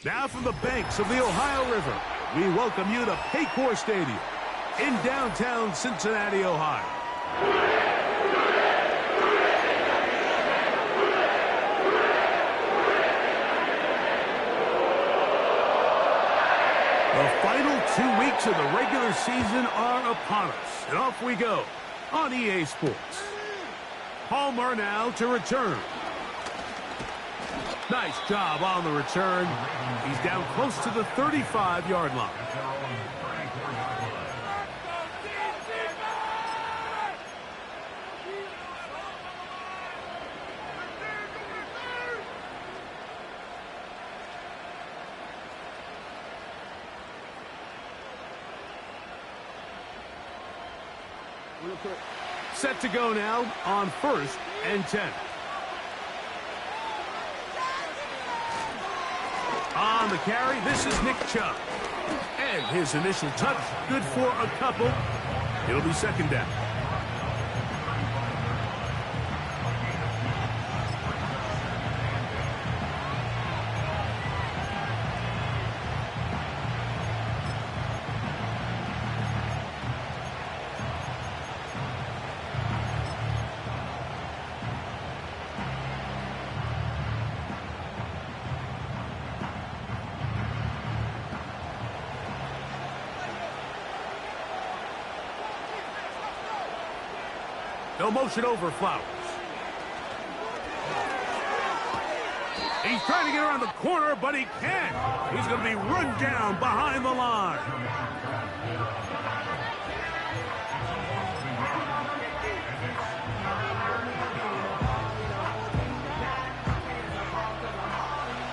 Now from the banks of the Ohio River, we welcome you to Paycor Stadium in downtown Cincinnati, Ohio. The final 2 weeks of the regular season are upon us, and off we go on EA Sports. Palmer now to return. Nice job on the return. He's down close to the 35-yard line. Set to go now on 1st and 10. On the carry, this is Nick Chubb. And his initial touch, good for a couple. It'll be 2nd down. No motion over Flowers. He's trying to get around the corner, but he can't. He's going to be run down behind the line.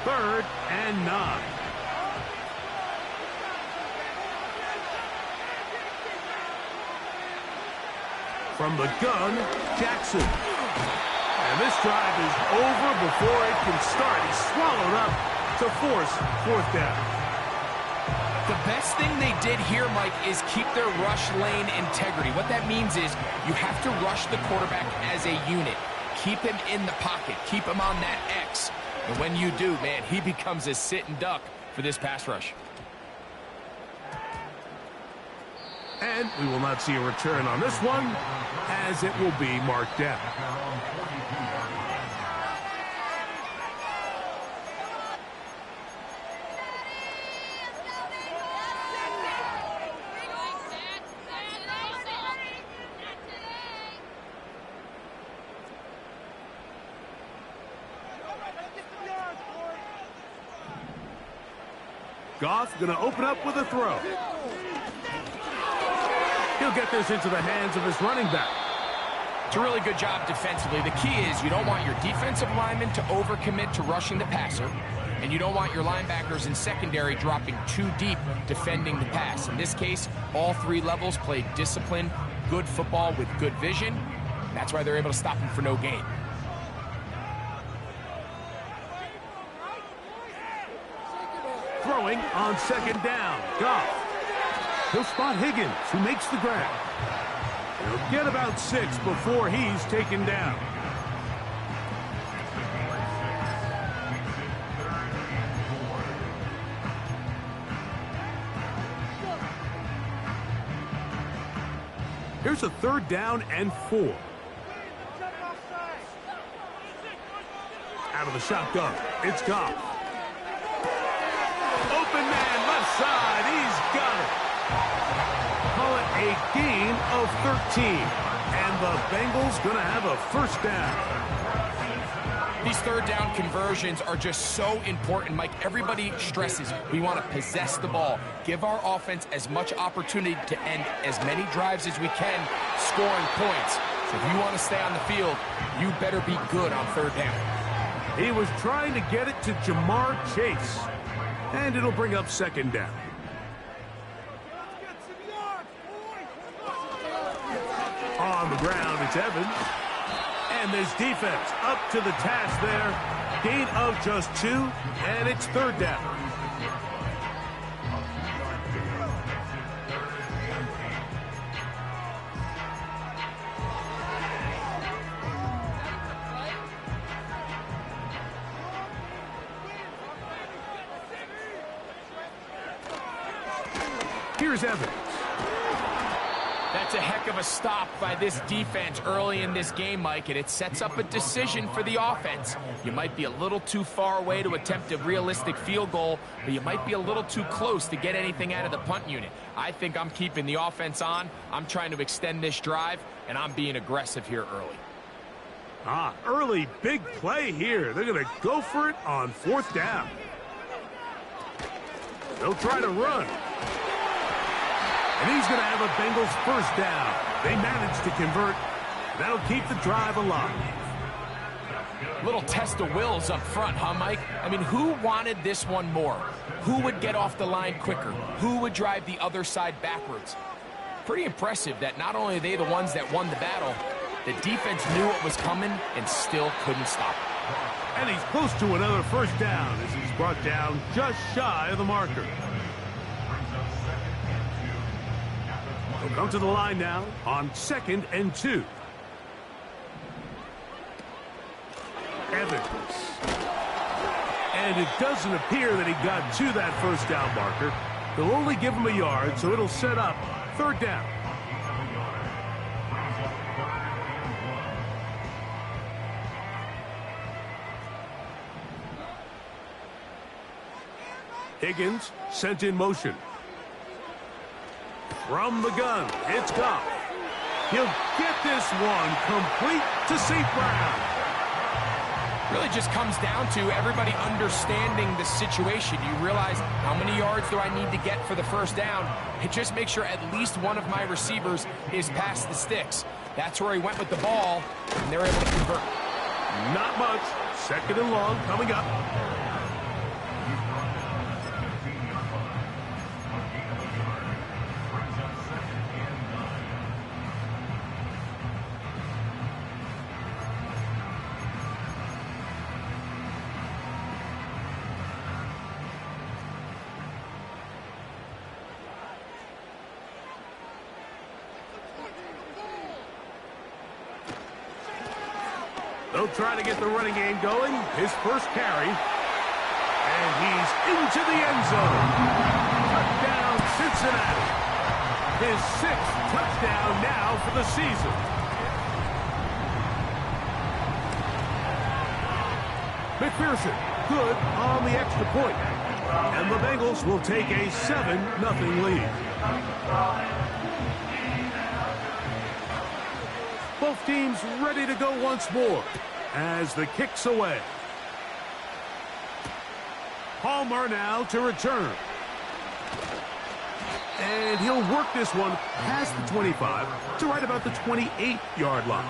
Third and 9. From the gun, Jackson. And this drive is over before it can start. He's swallowed up to force 4th down. The best thing they did here, Mike, is keep their rush lane integrity. What that means is you have to rush the quarterback as a unit. Keep him in the pocket. Keep him on that X. And when you do, man, he becomes a sit and duck for this pass rush. And we will not see a return on this one, as it will be marked down. Goff going to open up with a throw. He'll get this into the hands of his running back. It's a really good job defensively. The key is you don't want your defensive linemen to overcommit to rushing the passer, and you don't want your linebackers in secondary dropping too deep defending the pass. In this case, all 3 levels played disciplined, good football with good vision. That's why they're able to stop him for no gain. Throwing on 2nd down, Goff. He'll spot Higgins, who makes the grab. He'll get about 6 before he's taken down. Here's a 3rd down and 4. Out of the shotgun, it's Goff. Open man, left side, he's got it. Call it a gain of 13. And the Bengals going to have a 1st down. These 3rd down conversions are just so important, Mike. Everybody stresses we want to possess the ball. Give our offense as much opportunity to end as many drives as we can, scoring points. So if you want to stay on the field, you better be good on 3rd down. He was trying to get it to Jamar Chase. And it'll bring up 2nd down. On the ground, it's Evans. And this defense up to the task there. Gain of just 2, and it's 3rd down. Here's Evans. That's a heck of a stop by this defense early in this game, Mike, and it sets up a decision for the offense. You might be a little too far away to attempt a realistic field goal, but you might be a little too close to get anything out of the punt unit. I think I'm keeping the offense on. I'm trying to extend this drive, and I'm being aggressive here early. Early big play here. They're going to go for it on 4th down. They'll try to run. And he's going to have a Bengals first down. They managed to convert. That'll keep the drive alive. Little test of wills up front, huh, Mike? I mean, who wanted this one more? Who would get off the line quicker? Who would drive the other side backwards? Pretty impressive that not only are they the ones that won the battle, the defense knew what was coming and still couldn't stop it. And he's close to another first down as he's brought down just shy of the marker. He'll come to the line now on 2nd and 2. Evans. And it doesn't appear that he got to that first down marker. They'll only give him a yard, so it'll set up 3rd down. Higgins sent in motion. From the gun, it's Goff. He'll get this one complete to St. Brown. Really just comes down to everybody understanding the situation. You realize how many yards do I need to get for the first down? And just make sure at least one of my receivers is past the sticks. That's where he went with the ball, and they're able to convert. Not much. 2nd and long coming up. They'll try to get the running game going. His first carry. And he's into the end zone. Touchdown, Cincinnati. His 6th touchdown now for the season. McPherson, good on the extra point. And the Bengals will take a 7-0 lead. Both teams ready to go once more as the kick's away. Palmer now to return. And he'll work this one past the 25 to right about the 28-yard line.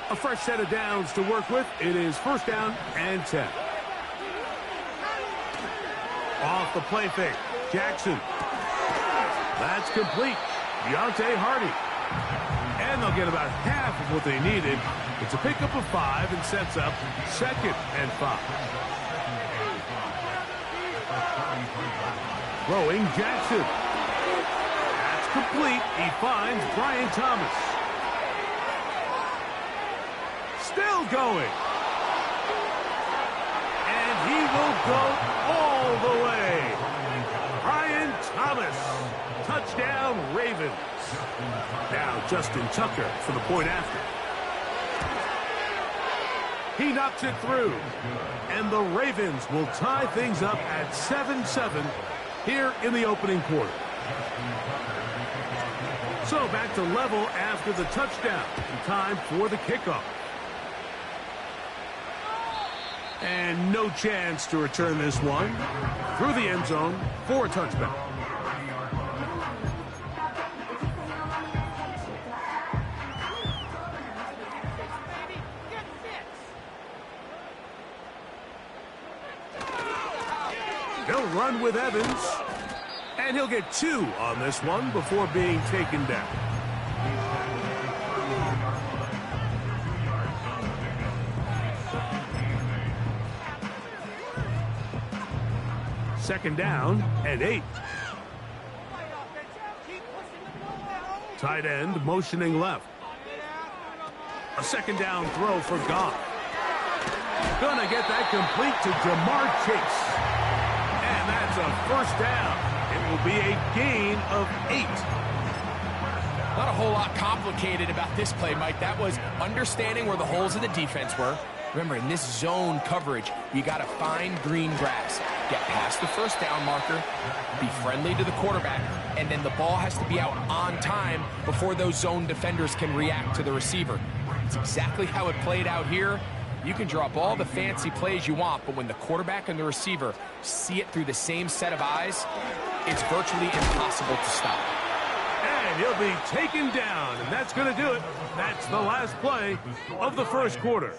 A fresh set of downs to work with. It is 1st down and 10. Off the play fake. Jackson. That's complete. Deontay Hardy. And they'll get about half of what they needed. It's a pickup of 5 and sets up 2nd and 5. Throwing Jackson. That's complete. He finds Brian Thomas. Still going. And he will go all the way. Brian Thomas. Touchdown, Ravens. Now Justin Tucker for the point after. He knocks it through. And the Ravens will tie things up at 7-7 here in the opening quarter. So back to level after the touchdown. Time for the kickoff. And no chance to return this one through the end zone for a touchback. They'll run with Evans, and he'll get 2 on this one before being taken down. Second down and 8. Tight end motioning left. A second down throw for Goff. Gonna get that complete to Jamar Chase. And that's a first down. It will be a gain of 8. Not a whole lot complicated about this play, Mike. That was understanding where the holes in the defense were. Remember, in this zone coverage, you got to find green grass. Get past the first down marker, be friendly to the quarterback, and then the ball has to be out on time before those zone defenders can react to the receiver. It's exactly how it played out here. You can draw up all the fancy plays you want, but when the quarterback and the receiver see it through the same set of eyes, it's virtually impossible to stop. And he'll be taken down, and that's going to do it. That's the last play of the first quarter.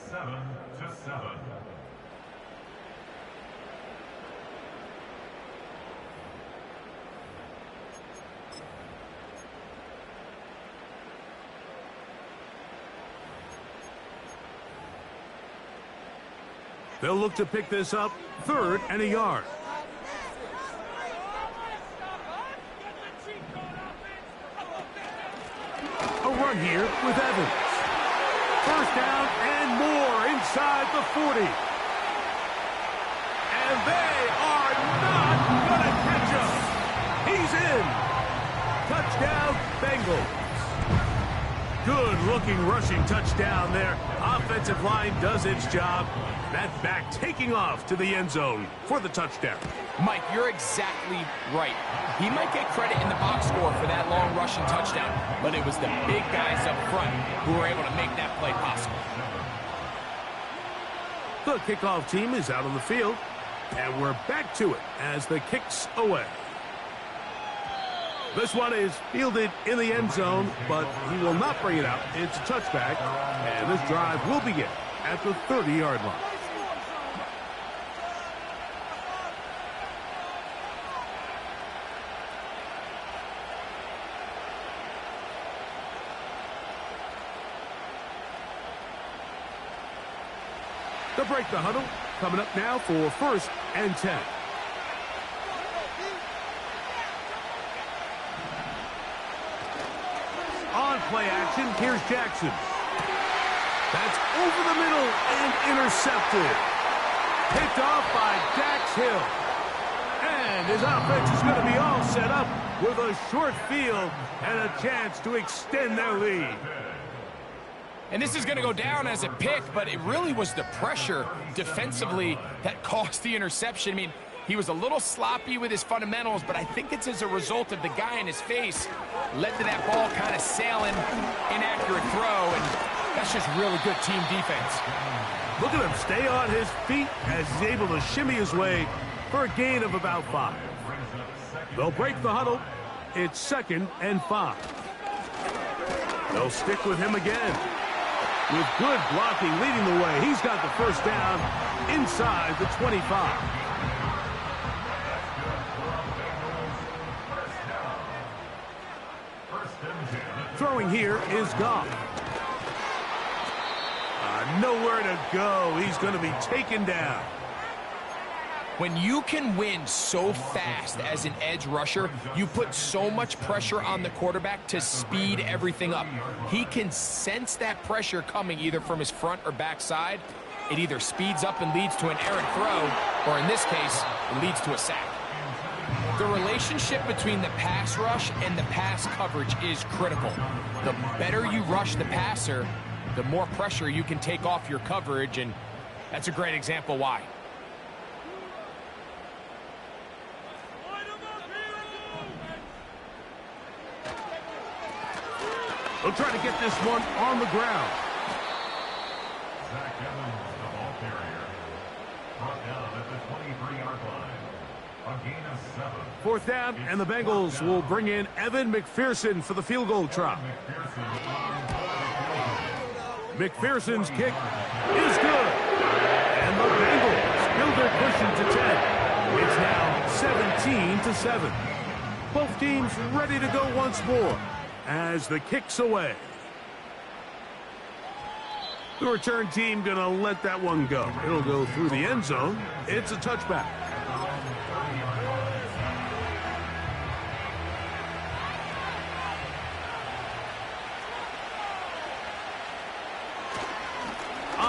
They'll look to pick this up, 3rd and a yard. A run here with Evans. First down and more inside the 40. And they are not going to catch him. He's in. Touchdown, Bengals. Good-looking rushing touchdown there. Offensive line does its job. That back taking off to the end zone for the touchdown. Mike, you're exactly right. He might get credit in the box score for that long rushing touchdown, but it was the big guys up front who were able to make that play possible. The kickoff team is out on the field, and we're back to it as the kick's away. This one is fielded in the end zone, but he will not bring it out. It's a touchback, and this drive will begin at the 30-yard line. To break the huddle, coming up now for 1st and 10. On play action, here's Jackson. That's over the middle and intercepted. Picked off by Dax Hill. And his offense is going to be all set up with a short field and a chance to extend their lead. And this is going to go down as a pick, but it really was the pressure defensively that caused the interception. I mean, he was a little sloppy with his fundamentals, but I think it's as a result of the guy in his face led to that ball kind of sailing, inaccurate throw, and that's just really good team defense. Look at him stay on his feet as he's able to shimmy his way for a gain of about 5. They'll break the huddle. It's 2nd and 5. They'll stick with him again. With good blocking leading the way, he's got the first down inside the 25. Throwing here is Goff. Nowhere to go. He's going to be taken down. When you can win so fast as an edge rusher, you put so much pressure on the quarterback to speed everything up. He can sense that pressure coming either from his front or back side. It either speeds up and leads to an errant throw, or in this case, it leads to a sack. The relationship between the pass rush and the pass coverage is critical. The better you rush the passer, the more pressure you can take off your coverage, and that's a great example why. They'll try to get this one on the ground. Zach Evans, the ball carrier. Brought down at the 23-yard line. A gain of 7. 4th down, and the Bengals will bring in Evan McPherson for the field goal try. McPherson's kick is good. And the Bengals build their cushion to 10. It's now 17-7. Both teams ready to go once more as the kick's away. The return team going to let that one go. It'll go through the end zone. It's a touchback.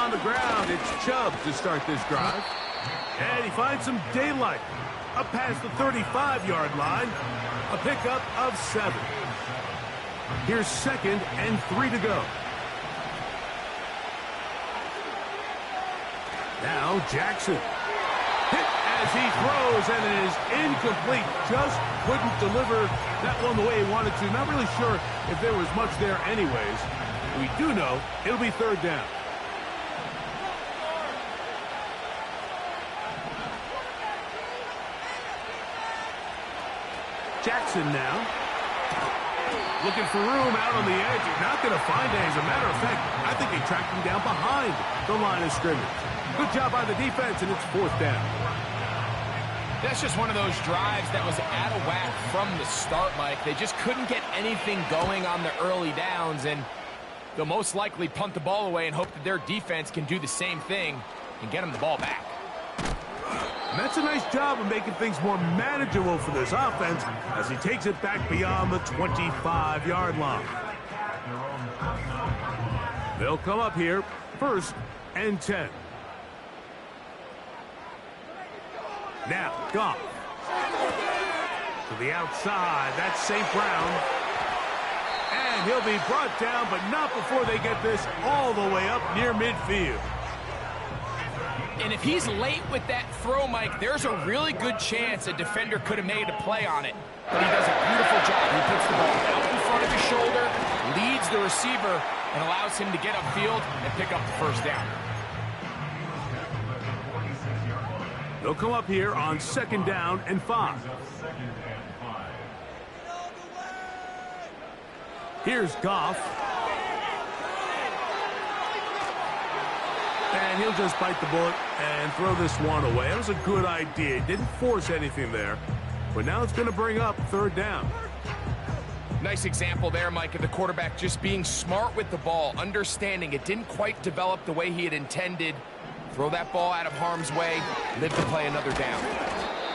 on the ground. It's Chubb to start this drive. And he finds some daylight. Up past the 35-yard line. A pickup of 7. Here's 2nd and 3 to go. Now Jackson. Hit as he throws, and it is incomplete. Just couldn't deliver that one the way he wanted to. Not really sure if there was much there anyways. We do know it'll be 3rd down. Jackson now. Looking for room out on the edge. Not going to find it. As a matter of fact, I think they tracked him down behind the line of scrimmage. Good job by the defense, and it's 4th down. That's just one of those drives that was out of whack from the start, Mike. They just couldn't get anything going on the early downs, and they'll most likely punt the ball away and hope that their defense can do the same thing and get them the ball back. And that's a nice job of making things more manageable for this offense as he takes it back beyond the 25-yard line. They'll come up here, 1st and 10. Now, Goff. To the outside, that's St. Brown. And he'll be brought down, but not before they get this all the way up near midfield. And if he's late with that throw, Mike, there's a really good chance a defender could have made a play on it. But he does a beautiful job. He puts the ball out in front of his shoulder, leads the receiver, and allows him to get upfield and pick up the 1st down. They'll come up here on 2nd down and 5. Here's Goff. And he'll just bite the bullet and throw this one away. That was a good idea. Didn't force anything there. But now it's going to bring up 3rd down. Nice example there, Mike, of the quarterback just being smart with the ball, understanding it didn't quite develop the way he had intended. Throw that ball out of harm's way, live to play another down.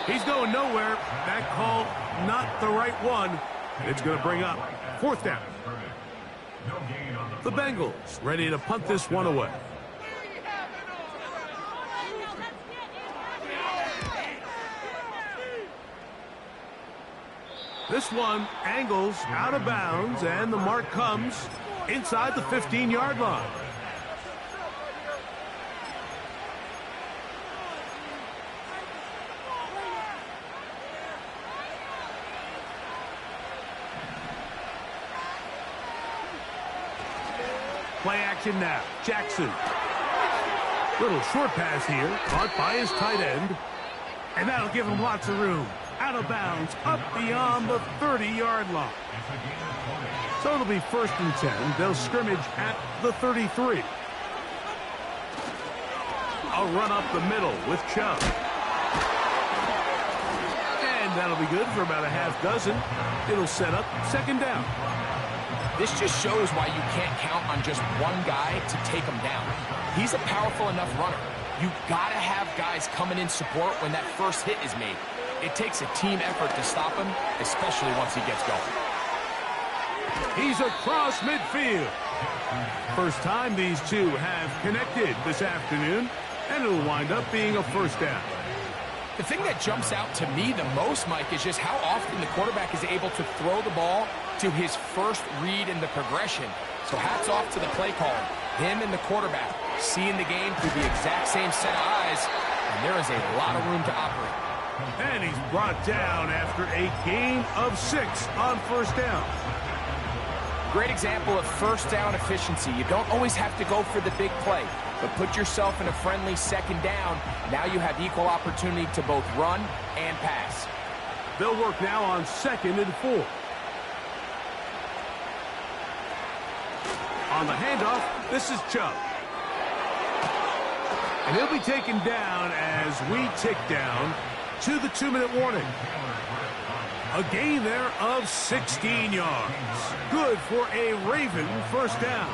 He's going nowhere. That call, not the right one. It's going to bring up 4th down. The Bengals ready to punt this one away. This one angles out of bounds, and the mark comes inside the 15-yard line. Play action now. Jackson. Little short pass here, caught by his tight end. And that'll give him lots of room. Out of bounds, up beyond the 30-yard line. So it'll be 1st and 10. They'll scrimmage at the 33. A run up the middle with Chubb. And that'll be good for about a half dozen. It'll set up 2nd down. This just shows why you can't count on just one guy to take him down. He's a powerful enough runner. You've got to have guys coming in support when that first hit is made. It takes a team effort to stop him, especially once he gets going. He's across midfield. First time these two have connected this afternoon, and it'll wind up being a 1st down. The thing that jumps out to me the most, Mike, is just how often the quarterback is able to throw the ball to his first read in the progression. So hats off to the play caller. Him and the quarterback seeing the game through the exact same set of eyes, and there is a lot of room to operate. And he's brought down after a gain of 6 on 1st down. Great example of 1st down efficiency. You don't always have to go for the big play, but put yourself in a friendly 2nd down. Now you have equal opportunity to both run and pass. They'll work now on 2nd and 4. On the handoff, this is Chubb. And he'll be taken down as we tick down to the 2-minute warning. A gain there of 16 yards. Good for a Raven 1st down.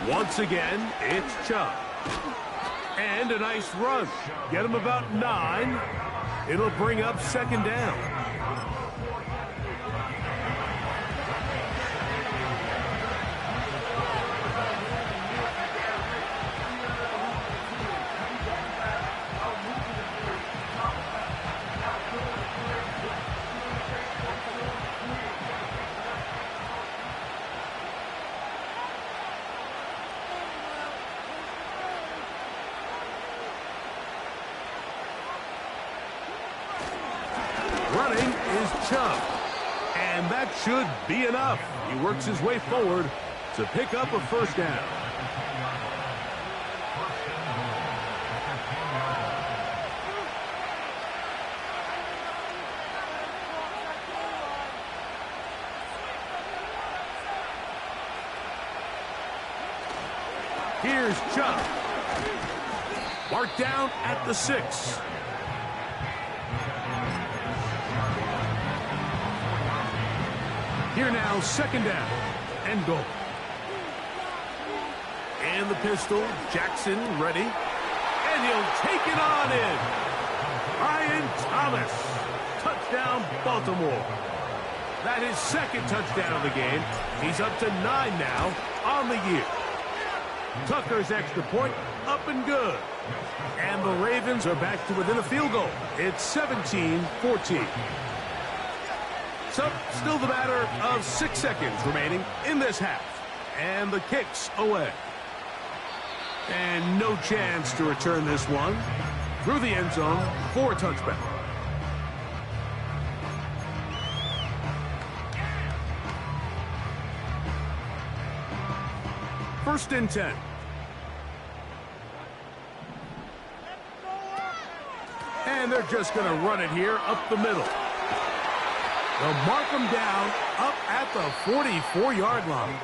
Once again, it's Chubb. And a nice run. Get him about 9. It'll bring up second down. Running is Chubb, and that should be enough. He works his way forward to pick up a first down. Here's Chubb. Marked down at the 6. Here now, second down and goal. And the pistol, Jackson ready. And he'll take it on in. Ryan Thomas. Touchdown, Baltimore. That is second touchdown of the game. He's up to 9 now on the year. Tucker's extra point, up and good. And the Ravens are back to within a field goal. It's 17-14. So, still the matter of 6 seconds remaining in this half. And the kick's away. And no chance to return this one through the end zone for a touchback. First and 10. And they're just going to run it here up the middle. They'll mark them down up at the 44-yard line.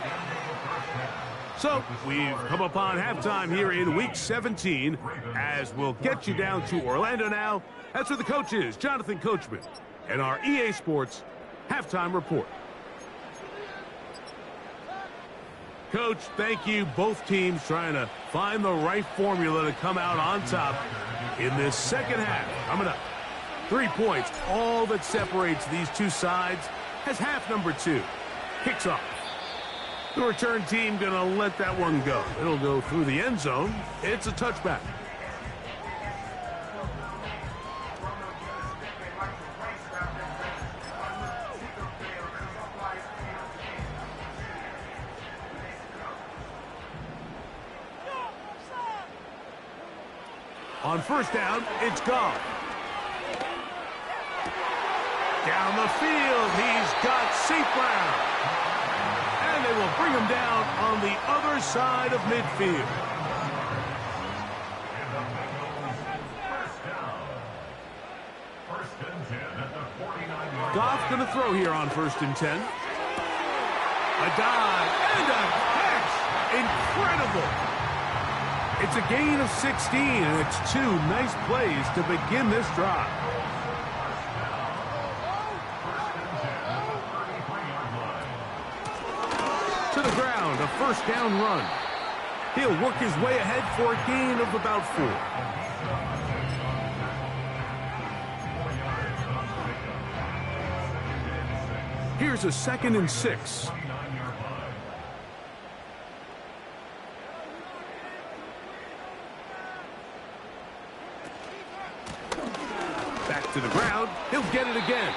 So we've come upon halftime here in Week 17, as we'll get you down to Orlando now. That's where the coach is, Jonathan Coachman, and our EA Sports Halftime Report. Coach, thank you. Both teams trying to find the right formula to come out on top in this second half. Coming up. 3 points, all that separates these two sides, as half number 2 kicks off. The return team going to let that one go. It'll go through the end zone. It's a touchback. On first down, it's Goff. Down the field, he's got St. Brown. And they will bring him down on the other side of midfield. Goff going to throw here on first and 10. A dive and a catch. Incredible. It's a gain of 16, and it's 2 nice plays to begin this drive. To the ground, a first down run. He'll work his way ahead for a gain of about 4. Here's a second and 6. Back to the ground. He'll get it again.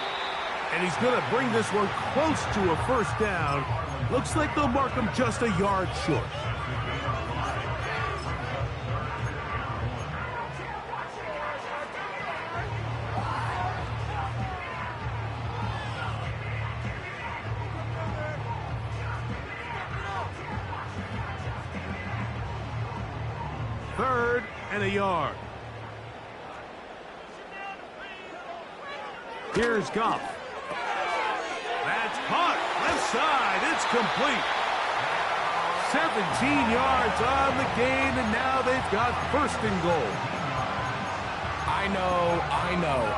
And he's going to bring this one close to a first down. Looks like they'll mark him just a yard short. Third and a yard. Here's Goff. That's caught. Left side. It's complete. 17 yards on the gain, and now they've got first and goal. I know,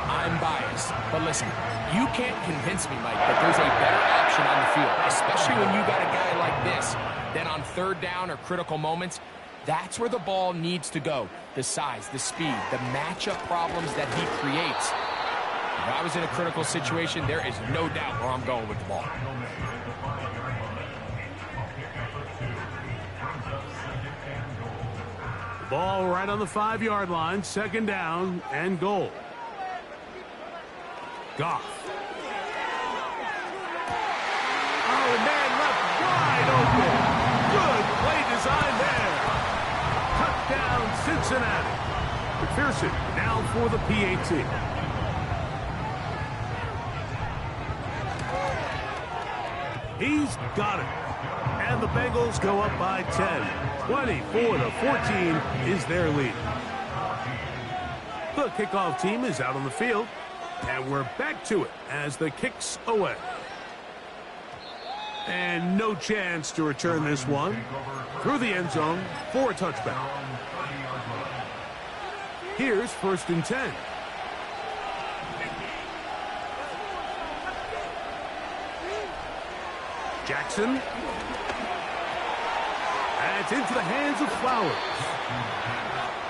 I'm biased. But listen, you can't convince me, Mike, that there's a better option on the field, especially when you got a guy like this, then on third down or critical moments, that's where the ball needs to go. The size, the speed, the matchup problems that he creates. If I was in a critical situation, there is no doubt where I'm going with the ball. Ball right on the 5-yard line, 2nd down and goal. Goff. Oh, man, left wide open. Good play design there. Touchdown, Cincinnati. McPherson now for the PAT. He's got it. And the Bengals go up by 10. 24-14 is their lead. The kickoff team is out on the field. And we're back to it as the kick's away. And no chance to return this one through the end zone for a touchback. Here's 1st and 10. Jackson. And it's into the hands of Flowers.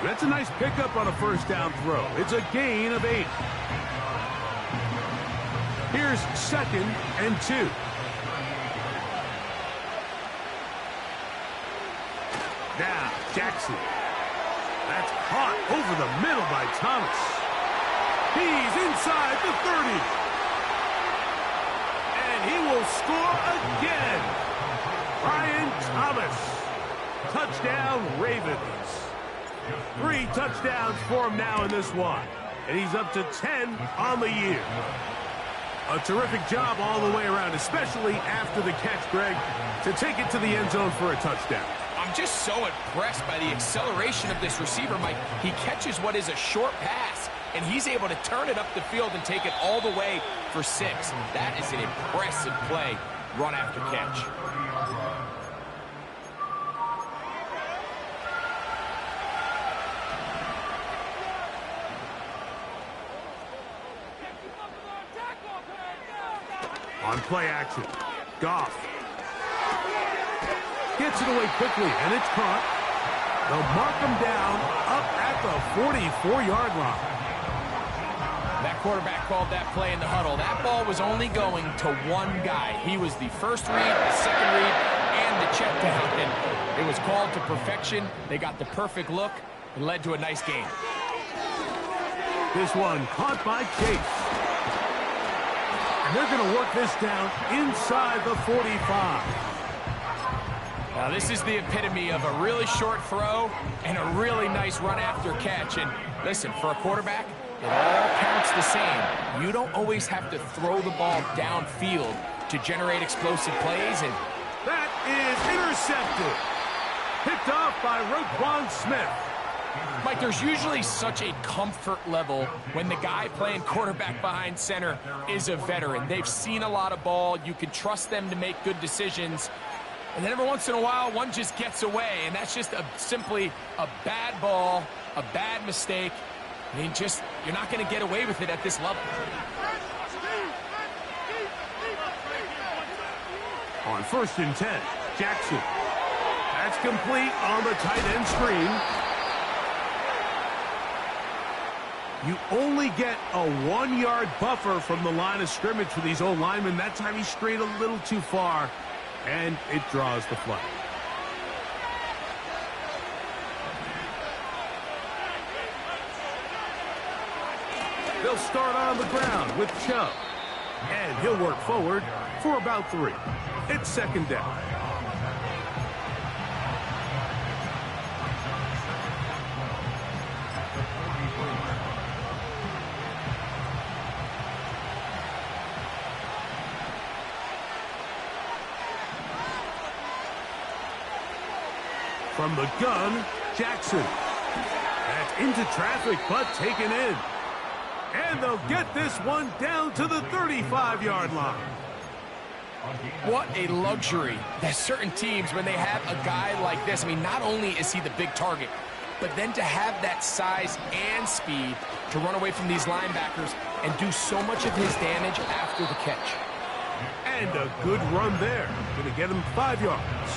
That's a nice pickup on a 1st down throw. It's a gain of 8. Here's 2nd and 2. Now, Jackson. That's caught over the middle by Thomas. He's inside the 30. And he will score again. Brian Thomas. Touchdown, Ravens. 3 touchdowns for him now in this one. And he's up to 10 on the year. A terrific job all the way around, especially after the catch, Greg, to take it to the end zone for a touchdown. I'm just so impressed by the acceleration of this receiver, Mike. He catches what is a short pass, and he's able to turn it up the field and take it all the way for 6. That is an impressive play, run after catch. On play action, Goff gets it away quickly, and it's caught. They'll mark him down up at the 44-yard line. That quarterback called that play in the huddle. That ball was only going to one guy. He was the first read, the second read, and the check down. And it was called to perfection. They got the perfect look and led to a nice game. This one caught by Chase. And they're going to work this down inside the 45. Now, this is the epitome of a really short throw and a really nice run after catch. And listen, for a quarterback, it all counts the same. You don't always have to throw the ball downfield to generate explosive plays. And that is intercepted. Picked off by Roquan Smith. Mike, there's usually such a comfort level when the guy playing quarterback behind center is a veteran. They've seen a lot of ball. You can trust them to make good decisions. And then every once in a while, one just gets away, and that's just simply a bad ball, a bad mistake. I mean, you're not going to get away with it at this level. On 1st and 10, Jackson. That's complete on the tight end screen. You only get a 1-yard buffer from the line of scrimmage for these old linemen. That time he strayed a little too far, and it draws the flag. They'll start on the ground with Chubb, and he'll work forward for about 3. It's 2nd down. From the gun, Jackson. That's into traffic, but taken in. And they'll get this one down to the 35-yard line. What a luxury that certain teams, when they have a guy like this, I mean, not only is he the big target, but then to have that size and speed to run away from these linebackers and do so much of his damage after the catch. And a good run there. Going to get him 5 yards.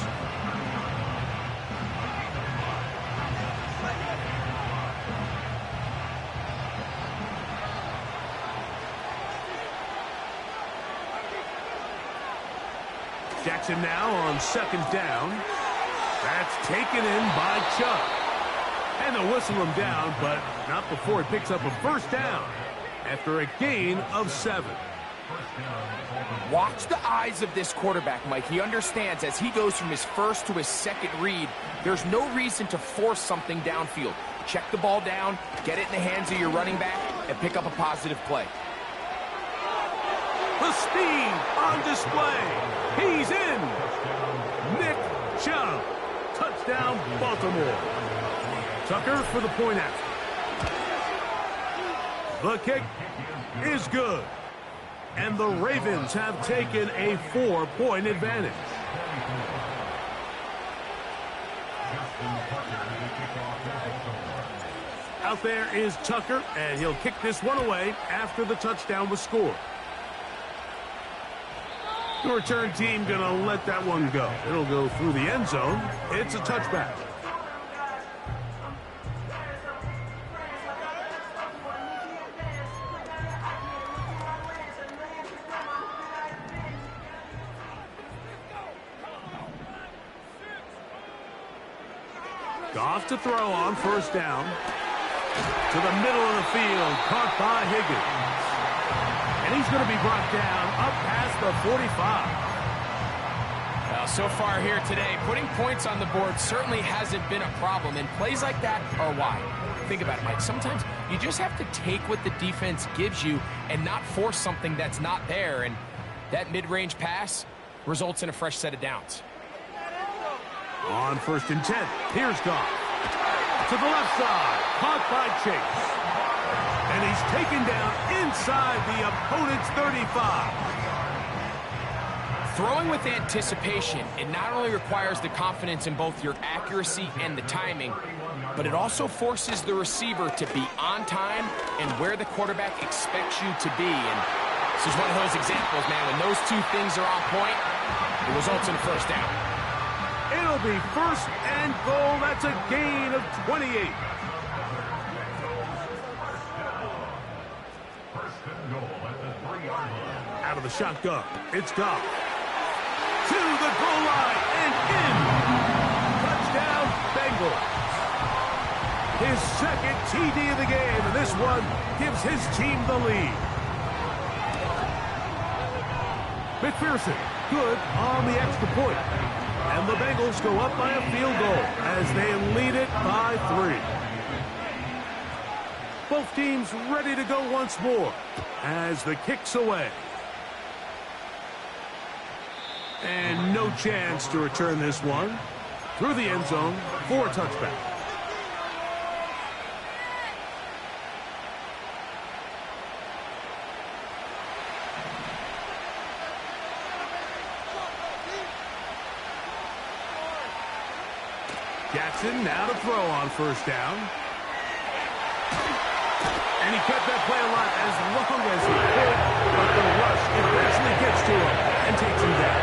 Jackson now on second down. That's taken in by Chubb. And they'll whistle him down, but not before he picks up a first down after a gain of 7. Watch the eyes of this quarterback, Mike. He understands as he goes from his first to his second read, there's no reason to force something downfield. Check the ball down, get it in the hands of your running back, and pick up a positive play. The speed on display. He's in. Nick Chubb. Touchdown, Baltimore. Tucker for the point after. The kick is good. And the Ravens have taken a 4-point advantage. Out there is Tucker, and he'll kick this one away after the touchdown was scored. The return team going to let that one go. It'll go through the end zone. It's a touchback. Goff to throw on first down. To the middle of the field, caught by Higgins. And he's going to be brought down up past the 45. Well, so far here today, putting points on the board certainly hasn't been a problem, and plays like that are why. Think about it, Mike. Sometimes you just have to take what the defense gives you and not force something that's not there, and that mid-range pass results in a fresh set of downs. On first and 10, here's Goff. To the left side, caught by Chase. And he's taken down inside the opponent's 35. Throwing with anticipation, it not only requires the confidence in both your accuracy and the timing, but it also forces the receiver to be on time and where the quarterback expects you to be. And this is one of those examples, man. When those two things are on point, it results in a first down. It'll be first and goal. That's a gain of 28. First and goal at the 3-yard line. Out of the shotgun, it's Goff. To the goal line and in. Touchdown, Bengals. His second TD of the game, and this one gives his team the lead. McPherson, good on the extra point. And the Bengals go up by a field goal as they lead it by 3. Both teams ready to go once more as the kick's away. And no chance to return this one through the end zone for a touchback. Jackson now to throw on first down. And he kept that play alive as long as he could, but the rush eventually gets to him and takes him down.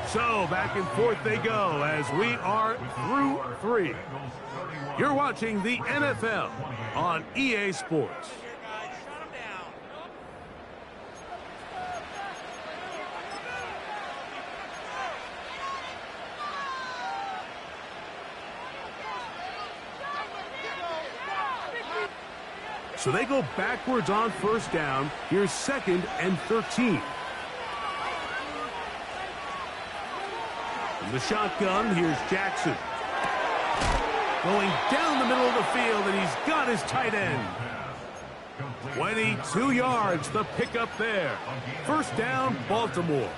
So back and forth they go as we are through 3. You're watching the NFL on EA Sports. So they go backwards on first down. Here's second and 13. From the shotgun, here's Jackson. Going down the middle of the field, and he's got his tight end. 22 yards, the pickup there. First down, Baltimore.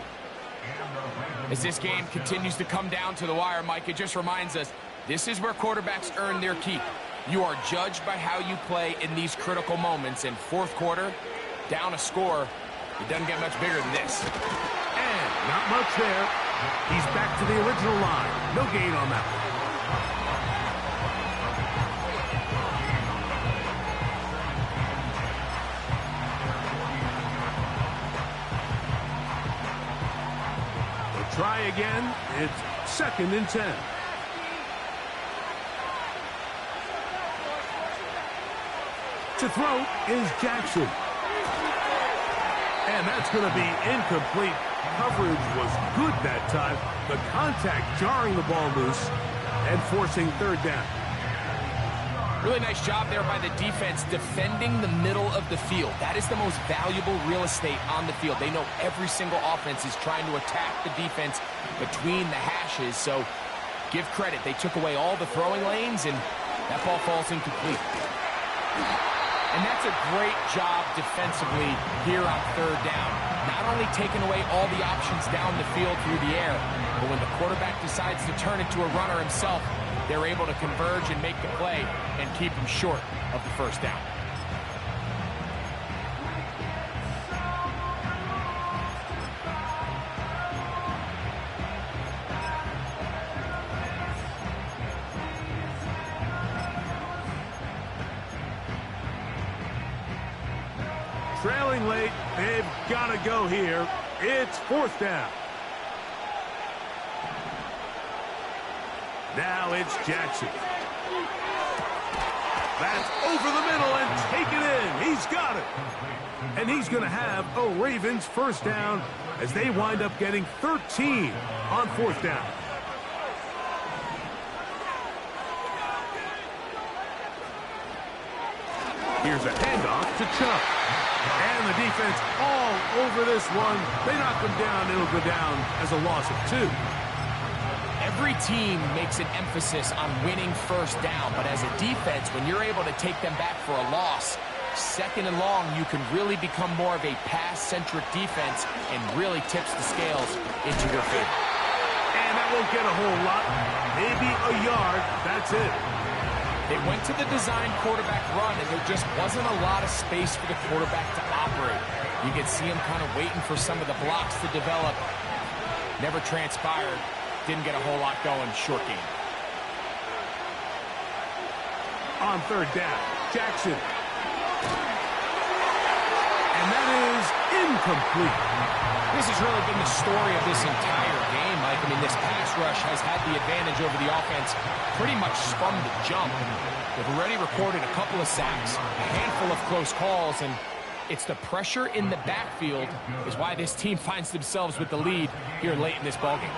As this game continues to come down to the wire, Mike, it just reminds us, this is where quarterbacks earn their keep. You are judged by how you play in these critical moments. In fourth quarter, down a score, it doesn't get much bigger than this. And not much there. He's back to the original line. No gain on that one. We'll try again. It's second and 10. To throw is Jackson. And that's going to be incomplete. Coverage was good that time. The contact jarring the ball loose and forcing third down. Really nice job there by the defense defending the middle of the field. That is the most valuable real estate on the field. They know every single offense is trying to attack the defense between the hashes. So give credit. They took away all the throwing lanes, and that ball falls incomplete. And that's a great job defensively here on third down. Not only taking away all the options down the field through the air, but when the quarterback decides to turn it to a runner himself, they're able to converge and make the play and keep him short of the first down. Trailing late, they've got to go here. It's fourth down. Now it's Jackson. That's over the middle and take it in. He's got it. And he's going to have a Ravens first down as they wind up getting 13 on fourth down. Here's a handoff to Chubb. And the defense all over this one. They knock him down. It'll go down as a loss of 2. Every team makes an emphasis on winning first down, but as a defense, when you're able to take them back for a loss, second and long, you can really become more of a pass-centric defense and really tips the scales into your favor. And that won't get a whole lot. Maybe a yard. That's it. They went to the design quarterback run, and there just wasn't a lot of space for the quarterback to operate. You could see him kind of waiting for some of the blocks to develop. Never transpired. Didn't get a whole lot going. Short game. On third down, Jackson. And that is incomplete. This has really been the story of this entire game, Mike. I mean, this pass rush has had the advantage over the offense pretty much from the jump. They've already recorded a couple of sacks, a handful of close calls, and it's the pressure in the backfield is why this team finds themselves with the lead here late in this ballgame.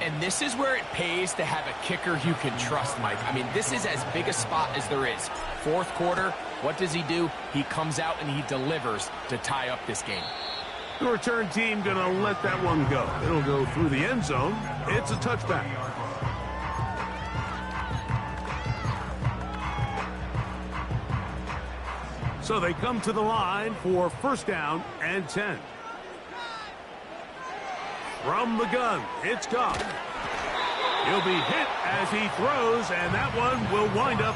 And this is where it pays to have a kicker you can trust, Mike. I mean, this is as big a spot as there is. Fourth quarter, what does he do? He comes out and he delivers to tie up this game. The return team going to let that one go. It'll go through the end zone. It's a touchback. So they come to the line for first down and 10. From the gun, it's Goff. He'll be hit as he throws, and that one will wind up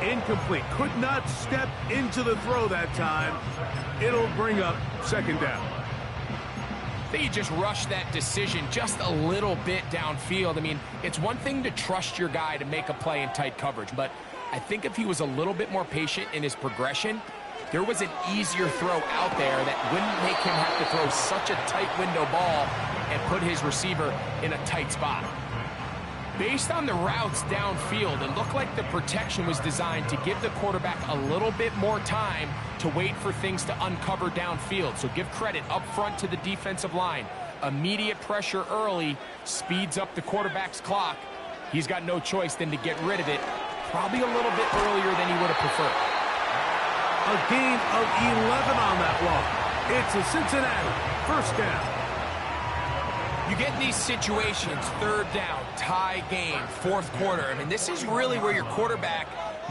incomplete. Could not step into the throw that time. It'll bring up second down. I think you just rushed that decision just a little bit downfield. I mean, it's one thing to trust your guy to make a play in tight coverage, but I think if he was a little bit more patient in his progression, there was an easier throw out there that wouldn't make him have to throw such a tight window ball and put his receiver in a tight spot. Based on the routes downfield, it looked like the protection was designed to give the quarterback a little bit more time to wait for things to uncover downfield. So give credit up front to the defensive line. Immediate pressure early speeds up the quarterback's clock. He's got no choice than to get rid of it, probably a little bit earlier than he would have preferred. A gain of 11 on that one. It's a Cincinnati first down. You get in these situations, third down, tie game, fourth quarter. I mean, this is really where your quarterback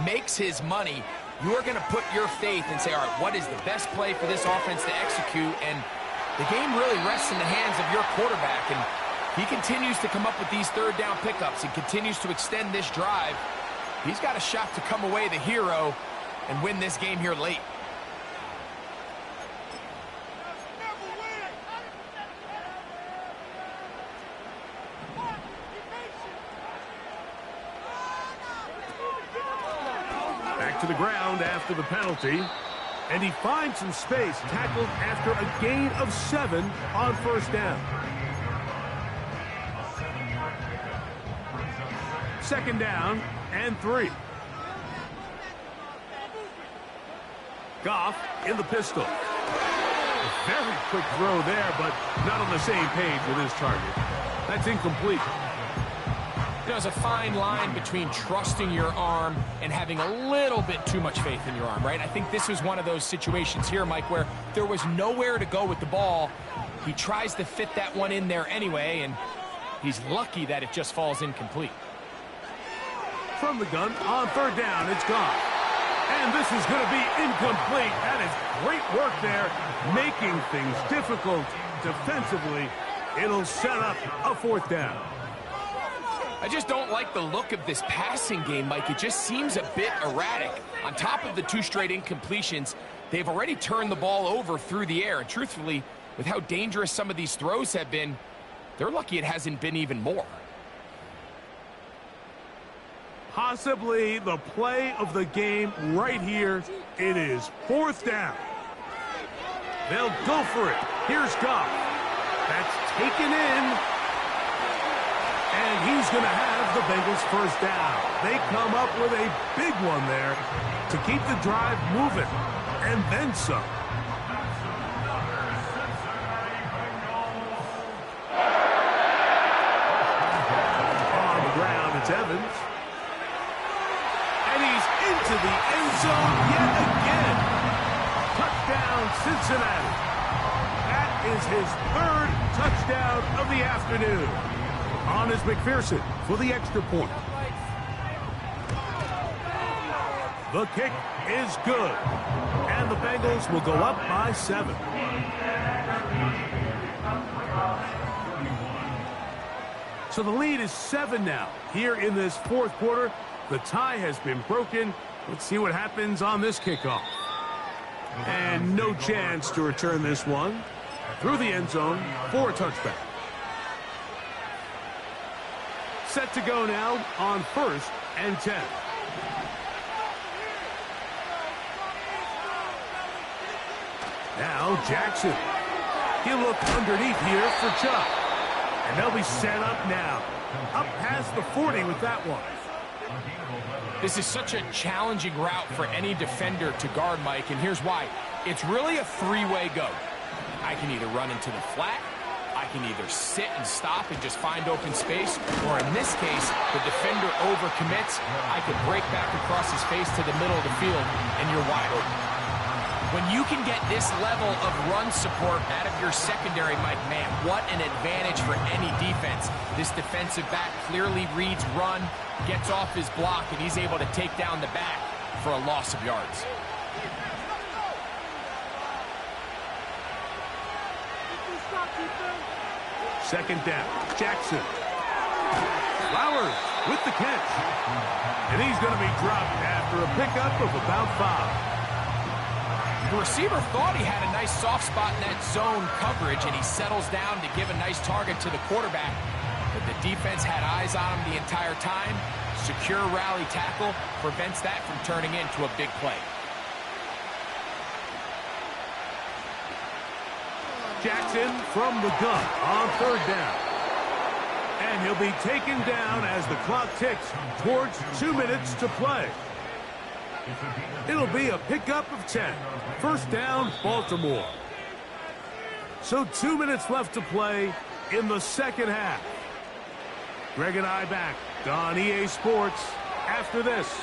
makes his money. You are going to put your faith and say, all right, what is the best play for this offense to execute? And the game really rests in the hands of your quarterback. And he continues to come up with these third down pickups and continues to extend this drive. He's got a shot to come away the hero and win this game here late. Back to the ground after the penalty. And he finds some space, tackled after a gain of 7 on first down. Second down and 3. Goff in the pistol. A very quick throw there, but not on the same page with his target. That's incomplete. There's a fine line between trusting your arm and having a little bit too much faith in your arm, right? I think this was one of those situations here, Mike, where there was nowhere to go with the ball. He tries to fit that one in there anyway, and he's lucky that it just falls incomplete. From the gun, on third down, it's gone. And this is going to be incomplete. That is great work there, making things difficult defensively. It'll set up a fourth down. I just don't like the look of this passing game, Mike. It just seems a bit erratic. On top of the 2 straight incompletions, they've already turned the ball over through the air. And truthfully, with how dangerous some of these throws have been, they're lucky it hasn't been even more. Possibly the play of the game right here. It is fourth down. They'll go for it. Here's Goff. That's taken in. And he's going to have the Bengals first down. They come up with a big one there to keep the drive moving. And then some. On the ground, it's Evans. And he's into the end zone yet again. Touchdown, Cincinnati. That is his 3rd touchdown of the afternoon. On is McPherson for the extra point. The kick is good. And the Bengals will go up by 7. So the lead is 7 now. Here in this 4th quarter, the tie has been broken. Let's see what happens on this kickoff. And no chance to return this one. Through the end zone for a touchback. Set to go now on 1st and 10. Now Jackson. He'll look underneath here for Chubb. And they'll be set up now. Up past the 40 with that one. This is such a challenging route for any defender to guard, Mike, and here's why. It's really a 3-way go. I can either run into the flat, I can either sit and stop and just find open space, or in this case, the defender overcommits. I can break back across his face to the middle of the field, and you're wide open. When you can get this level of run support out of your secondary, Mike, man, what an advantage for any defense. This defensive back clearly reads run, gets off his block, and he's able to take down the back for a loss of yards. Second down, Jackson. Flowers with the catch. And he's going to be dropped after a pickup of about 5. The receiver thought he had a nice soft spot in that zone coverage, and he settles down to give a nice target to the quarterback. But the defense had eyes on him the entire time. Secure rally tackle prevents that from turning into a big play. Jackson from the gun on 3rd down. And he'll be taken down as the clock ticks towards 2 minutes to play. It'll be a pickup of 10. First down, Baltimore. So 2 minutes left to play in the second half. Greg and I back on EA Sports after this.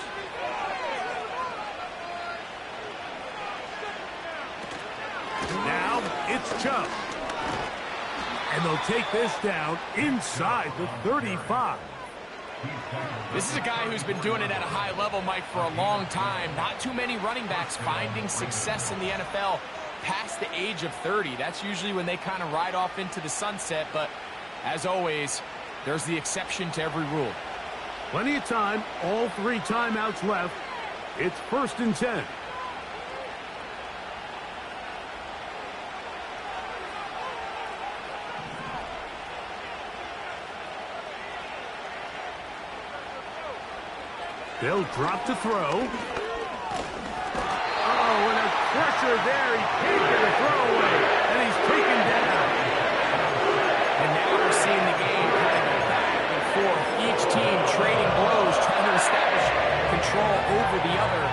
Now it's Chubb. And they'll take this down inside the 35. This is a guy who's been doing it at a high level, Mike, for a long time. Not too many running backs finding success in the NFL past the age of 30. That's usually when they kind of ride off into the sunset, but as always, there's the exception to every rule. Plenty of time, all 3 timeouts left. It's 1st and 10. They'll drop to throw. Oh, and a pressure there. He can't get a throw away, and he's taken down. And now we're seeing the game kind of go back and forth. Each team trading blows, trying to establish control over the other.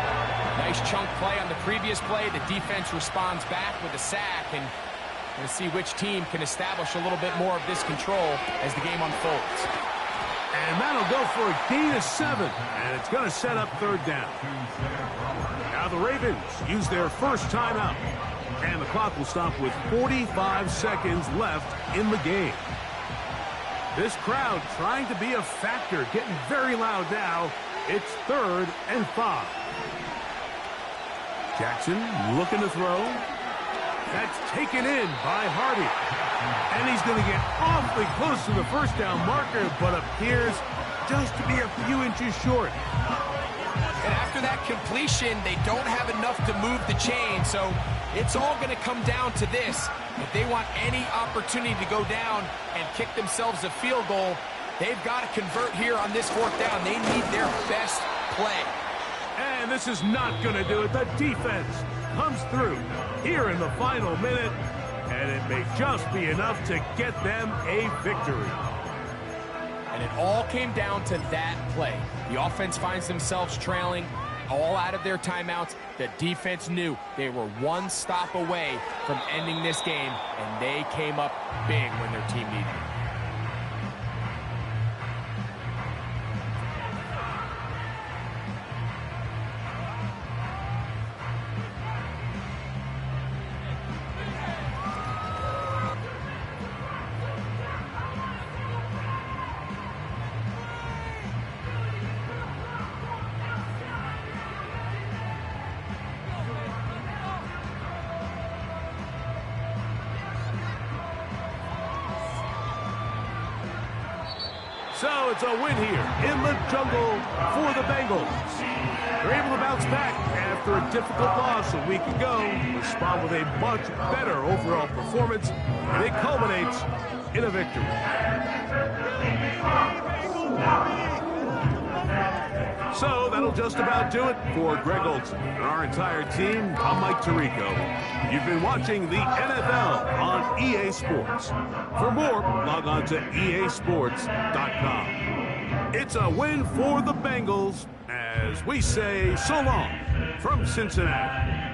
Nice chunk play on the previous play. The defense responds back with a sack, and we'll see which team can establish a little bit more of this control as the game unfolds. And that'll go for a gain of 7, and it's going to set up third down. Now the Ravens use their first timeout, and the clock will stop with 45 seconds left in the game. This crowd trying to be a factor, getting very loud now. It's 3rd and 5. Jackson looking to throw. That's taken in by Hardy. And he's going to get awfully close to the first down marker, but appears just to be a few inches short. And after that completion, they don't have enough to move the chain, so it's all going to come down to this. If they want any opportunity to go down and kick themselves a field goal, they've got to convert here on this 4th down. They need their best play. And this is not going to do it. The defense comes through here in the final minute, and it may just be enough to get them a victory. And it all came down to that play. The offense finds themselves trailing, all out of their timeouts. The defense knew they were one stop away from ending this game, and they came up big when their team needed it. So it's a win here in the jungle for the Bengals. They're able to bounce back after a difficult loss a week ago, respond with a much better overall performance, and it culminates in a victory. So that'll just about do it for Greg Olson and our entire team. I'm Mike Tirico. You've been watching the NFL on EA Sports. For more, log on to easports.com. It's a win for the Bengals as we say so long from Cincinnati.